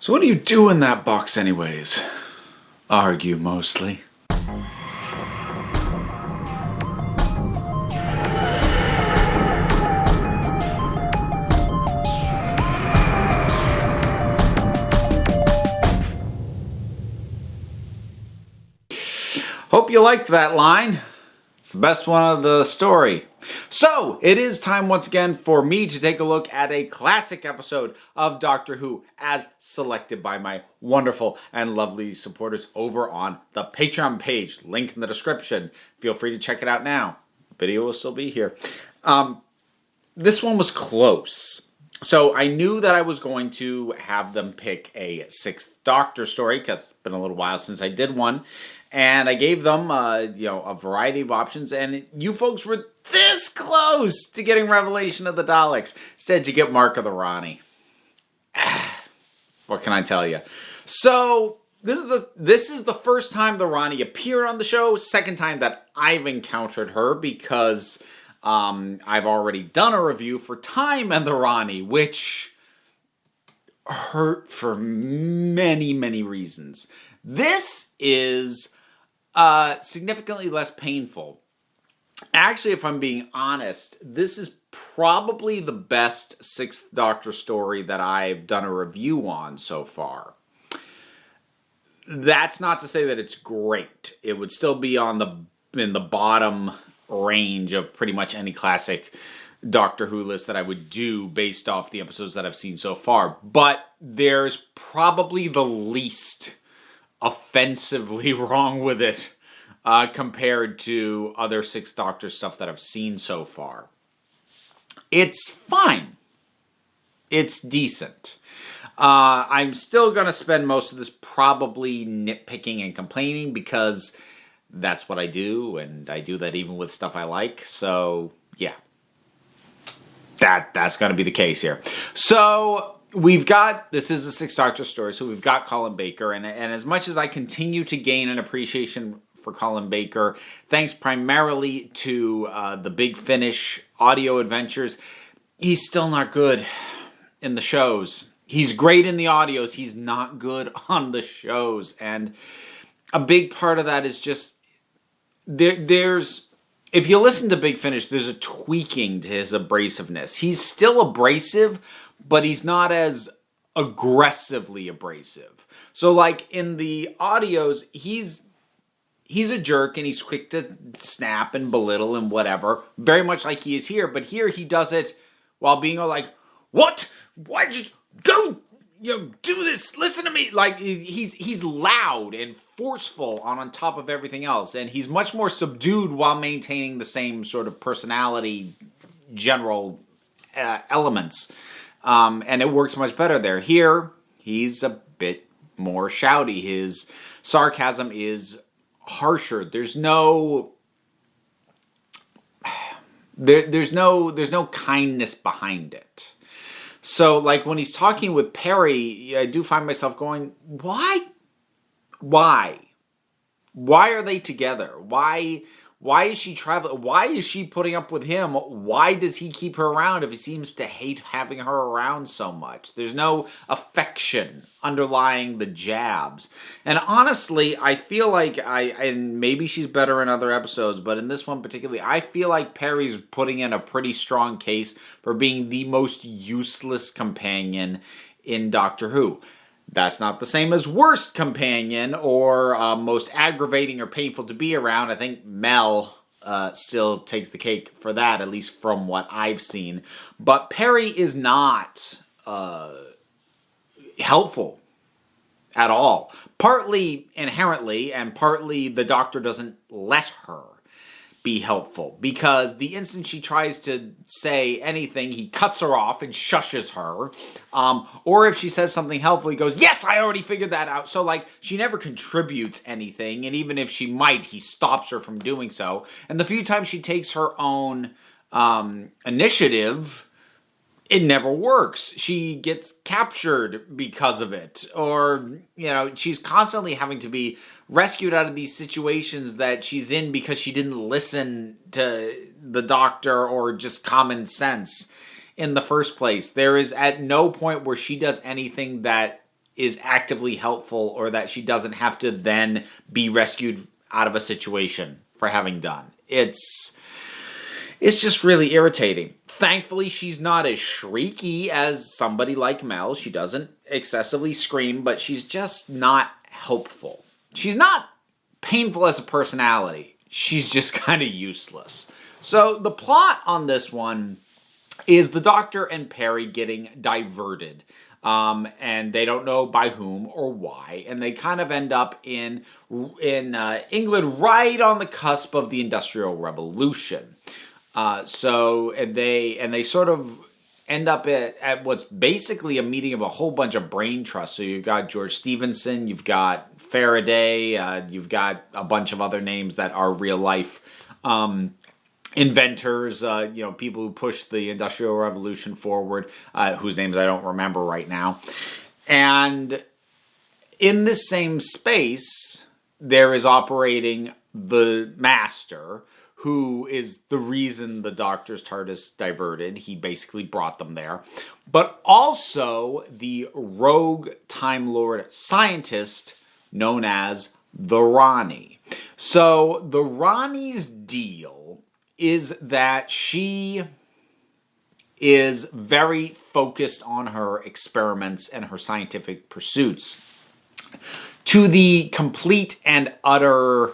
So what do you do in that box anyways? Argue mostly. Hope you liked that line. It's the best one of the story. So, it is time once again for me to take a look at a classic episode of Doctor Who as selected by my wonderful and lovely supporters over on the Patreon page. Link in the description. Feel free to check it out now. The video will still be here. This one was close. So, I knew that I was going to have them pick a Sixth Doctor story because it's been a little while since I did one. And I gave them, a variety of options, and you folks were this close to getting Revelation of the Daleks. Instead, you get Mark of the Rani. What can I tell you? So, this is the first time the Rani appeared on the show. Second time that I've encountered her because I've already done a review for Time and the Rani, which hurt for many, many reasons. This is significantly less painful. Actually, if I'm being honest, this is probably the best Sixth Doctor story that I've done a review on so far. That's not to say that it's great. It would still be in the bottom range of pretty much any classic Doctor Who list that I would do based off the episodes that I've seen so far. But there's probably the least offensively wrong with it compared to other Sixth Doctor stuff that I've seen so far. It's fine. It's decent. I'm still going to spend most of this probably nitpicking and complaining because that's what I do, and I do that even with stuff I like. So, yeah. That's going to be the case here. So, this is a Sixth Doctor story, so we've got Colin Baker, and as much as I continue to gain an appreciation for Colin Baker, thanks primarily to the Big Finish audio adventures, he's still not good in the shows. He's great in the audios, he's not good on the shows, and a big part of that is just, if you listen to Big Finish, there's a tweaking to his abrasiveness. He's still abrasive, but he's not as aggressively abrasive. So, like, in the audios, he's a jerk, and he's quick to snap and belittle and whatever, very much like he is here, but here he does it while being all like, what? Why'd you go? Do this, listen to me. Like, he's loud and forceful on top of everything else, and he's much more subdued while maintaining the same sort of personality, general elements. And it works much better there. Here, he's a bit more shouty. His sarcasm is harsher. There's no kindness behind it. So, like, when he's talking with Peri, I do find myself going, why? Why are they together? Why is she traveling? Why is she putting up with him? Why does he keep her around if he seems to hate having her around so much? There's no affection underlying the jabs. And honestly, I feel like and maybe she's better in other episodes, but in this one particularly, I feel like Peri's putting in a pretty strong case for being the most useless companion in Doctor Who. That's not the same as worst companion or most aggravating or painful to be around. I think Mel still takes the cake for that, at least from what I've seen. But Peri is not helpful at all. Partly inherently, and partly the Doctor doesn't let her be helpful, because the instant she tries to say anything, he cuts her off and shushes her. Or if she says something helpful, he goes, yes, I already figured that out. So, like, she never contributes anything, and even if she might, he stops her from doing so. And the few times she takes her own initiative, it never works. She gets captured because of it. Or, she's constantly having to be rescued out of these situations that she's in because she didn't listen to the Doctor or just common sense in the first place. There is at no point where she does anything that is actively helpful or that she doesn't have to then be rescued out of a situation for having done. It's just really irritating. Thankfully, she's not as shrieky as somebody like Mel. She doesn't excessively scream, but she's just not helpful. She's not painful as a personality. She's just kind of useless. So the plot on this one is the Doctor and Peri getting diverted. And they don't know by whom or why. And they kind of end up in England right on the cusp of the Industrial Revolution. So they sort of end up at what's basically a meeting of a whole bunch of brain trusts. So you've got George Stephenson, you've got Faraday, you've got a bunch of other names that are real life inventors, people who pushed the Industrial Revolution forward, whose names I don't remember right now. And in this same space, there is operating the Master, who is the reason the Doctor's TARDIS diverted. He basically brought them there. But also the rogue Time Lord scientist known as the Rani. So the Rani's deal is that she is very focused on her experiments and her scientific pursuits to the complete and utter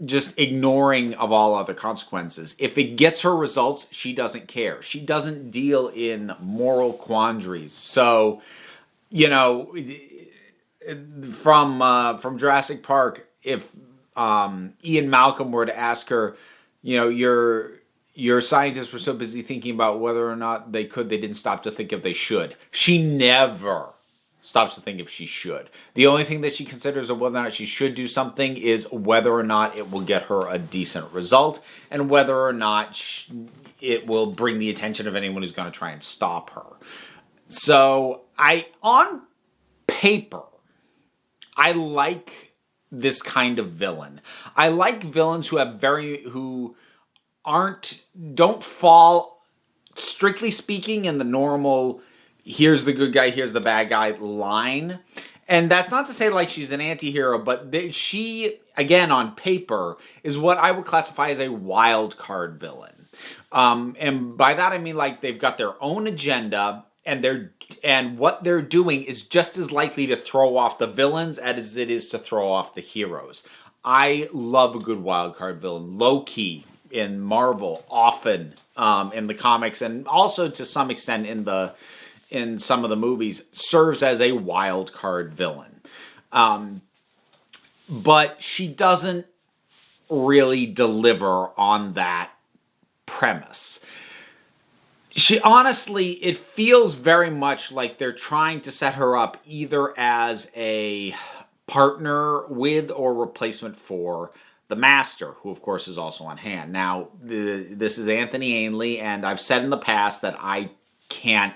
just ignoring of all other consequences. If it gets her results, she doesn't care. She doesn't deal in moral quandaries. So, from Jurassic Park, if Ian Malcolm were to ask her, your scientists were so busy thinking about whether or not they didn't stop to think if they should. She never stops to think if she should. The only thing that she considers of whether or not she should do something is whether or not it will get her a decent result and whether or not it will bring the attention of anyone who's going to try and stop her. So, on paper, I like this kind of villain. I like villains who don't fall, strictly speaking, in the normal here's the good guy, here's the bad guy line. And that's not to say like she's an anti-hero, but she, again, on paper, is what I would classify as a wild card villain. And by that I mean like they've got their own agenda, and what they're doing is just as likely to throw off the villains as it is to throw off the heroes. I love a good wild card villain. Loki in Marvel, often in the comics, and also to some extent in some of the movies, serves as a wild card villain. But she doesn't really deliver on that premise. It feels very much like they're trying to set her up either as a partner with or replacement for the Master, who of course is also on hand. Now, this is Anthony Ainley, and I've said in the past that I can't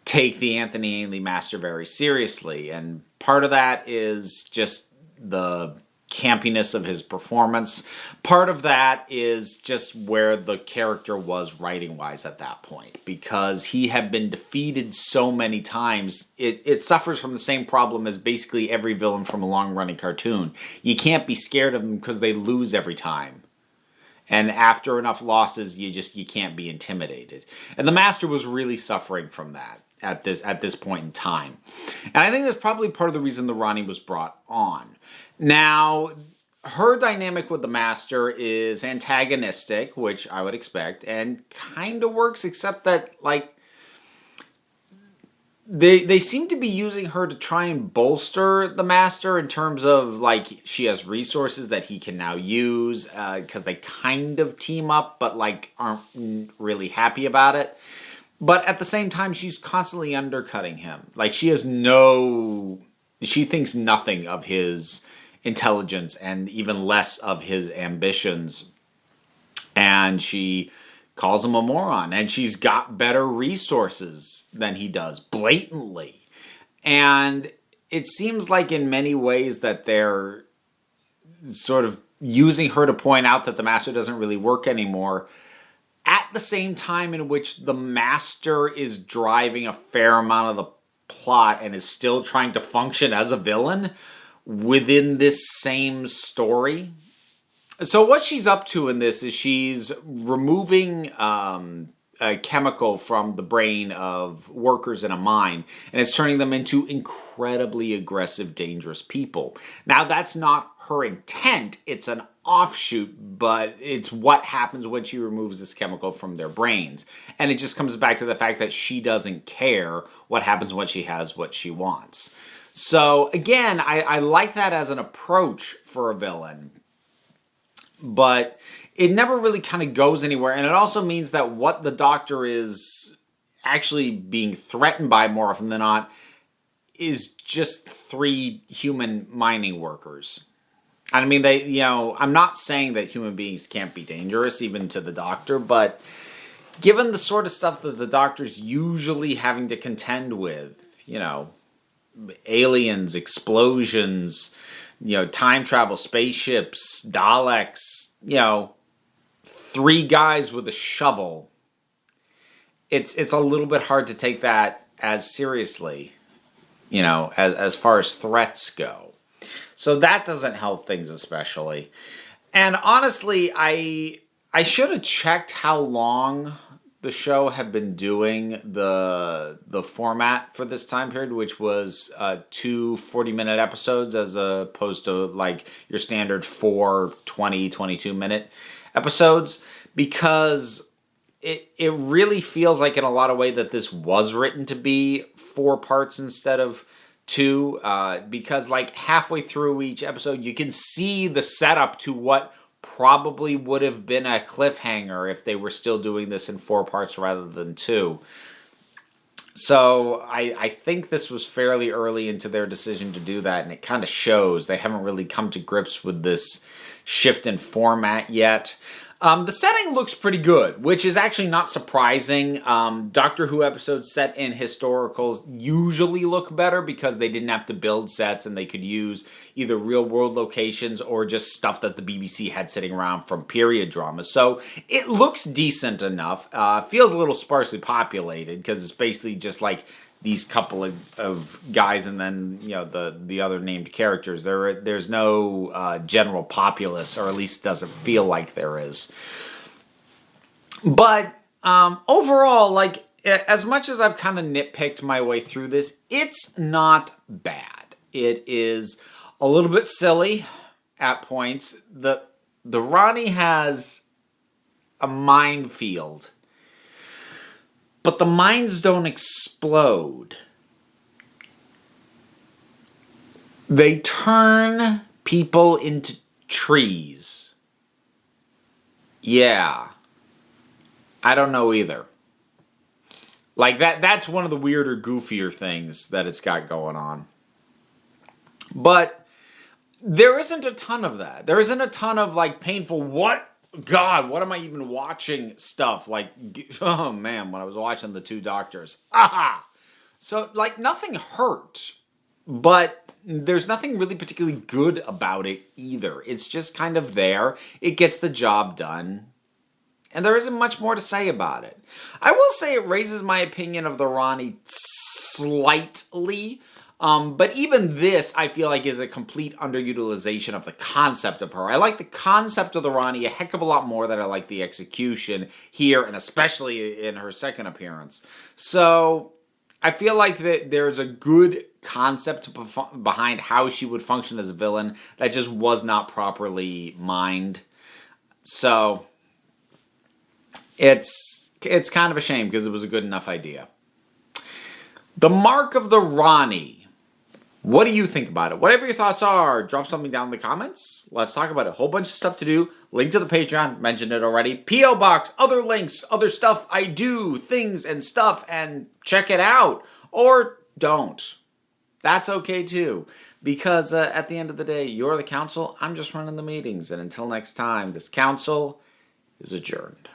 take the Anthony Ainley Master very seriously, and part of that is just the campiness of his performance. Part of that is just where the character was writing-wise at that point, because he had been defeated so many times. It suffers from the same problem as basically every villain from a long-running cartoon. You can't be scared of them because they lose every time. And after enough losses, you can't be intimidated. And the Master was really suffering from that at this point in time. And I think that's probably part of the reason the Rani was brought on. Now, her dynamic with the Master is antagonistic, which I would expect, and kind of works, except that, like, they seem to be using her to try and bolster the Master in terms of, like, she has resources that he can now use, because they kind of team up, but, like, aren't really happy about it. But at the same time, she's constantly undercutting him. Like, she thinks nothing of his intelligence and even less of his ambitions. And she calls him a moron. And she's got better resources than he does, blatantly. And it seems like in many ways that they're sort of using her to point out that the Master doesn't really work anymore, at the same time in which the Master is driving a fair amount of the plot and is still trying to function as a villain within this same story. So what she's up to in this is she's removing a chemical from the brain of workers in a mine, and it's turning them into incredibly aggressive, dangerous people. Now, that's not her intent. It's an offshoot, but it's what happens when she removes this chemical from their brains. And it just comes back to the fact that she doesn't care what happens when she has what she wants. So, again, I like that as an approach for a villain. But it never really kind of goes anywhere. And it also means that what the Doctor is actually being threatened by more often than not is just 3 human mining workers. I mean, I'm not saying that human beings can't be dangerous, even to the Doctor, but given the sort of stuff that the Doctor's usually having to contend with, aliens, explosions, time travel, spaceships, Daleks, 3 guys with a shovel. It's a little bit hard to take that as seriously, as far as threats go. So that doesn't help things especially. And honestly, I should have checked how long the show had been doing the format for this time period, which was 2 40-minute episodes as opposed to like your standard 4 20, 22-minute episodes, because it really feels like in a lot of ways that this was written to be 4 parts instead of 2, because like halfway through each episode you can see the setup to what probably would have been a cliffhanger if they were still doing this in 4 parts rather than 2. So I think this was fairly early into their decision to do that, and it kind of shows. They haven't really come to grips with this shift in format yet. The setting looks pretty good, which is actually not surprising. Doctor Who episodes set in historicals usually look better because they didn't have to build sets and they could use either real-world locations or just stuff that the BBC had sitting around from period dramas. So it looks decent enough. Feels a little sparsely populated because it's basically just like these couple of guys and then the other named characters. There's no general populace, or at least doesn't feel like there is. But overall, like, as much as I've kind of nitpicked my way through this, it's not bad. It is a little bit silly at points. The Rani has a minefield, but the mines don't explode. They turn people into trees. Yeah. I don't know either. Like, that's one of the weirder, goofier things that it's got going on. But there isn't a ton of that. There isn't a ton of, like, painful, what am I even watching stuff? Like, oh man, when I was watching The Two Doctors. Aha! So, like, nothing hurt. But there's nothing really particularly good about it either. It's just kind of there. It gets the job done. And there isn't much more to say about it. I will say it raises my opinion of the Rani slightly. But even this, I feel like, is a complete underutilization of the concept of her. I like the concept of the Rani a heck of a lot more than I like the execution here, and especially in her second appearance. So I feel like that there's a good concept behind how she would function as a villain that just was not properly mined. So it's kind of a shame because it was a good enough idea. The Mark of the Rani. What do you think about it? Whatever your thoughts are, drop something down in the comments. Let's talk about it. A whole bunch of stuff to do. Link to the Patreon. Mentioned it already. P.O. Box. Other links. Other stuff I do. Things and stuff. And check it out. Or don't. That's okay too. Because at the end of the day, you're the council. I'm just running the meetings. And until next time, this council is adjourned.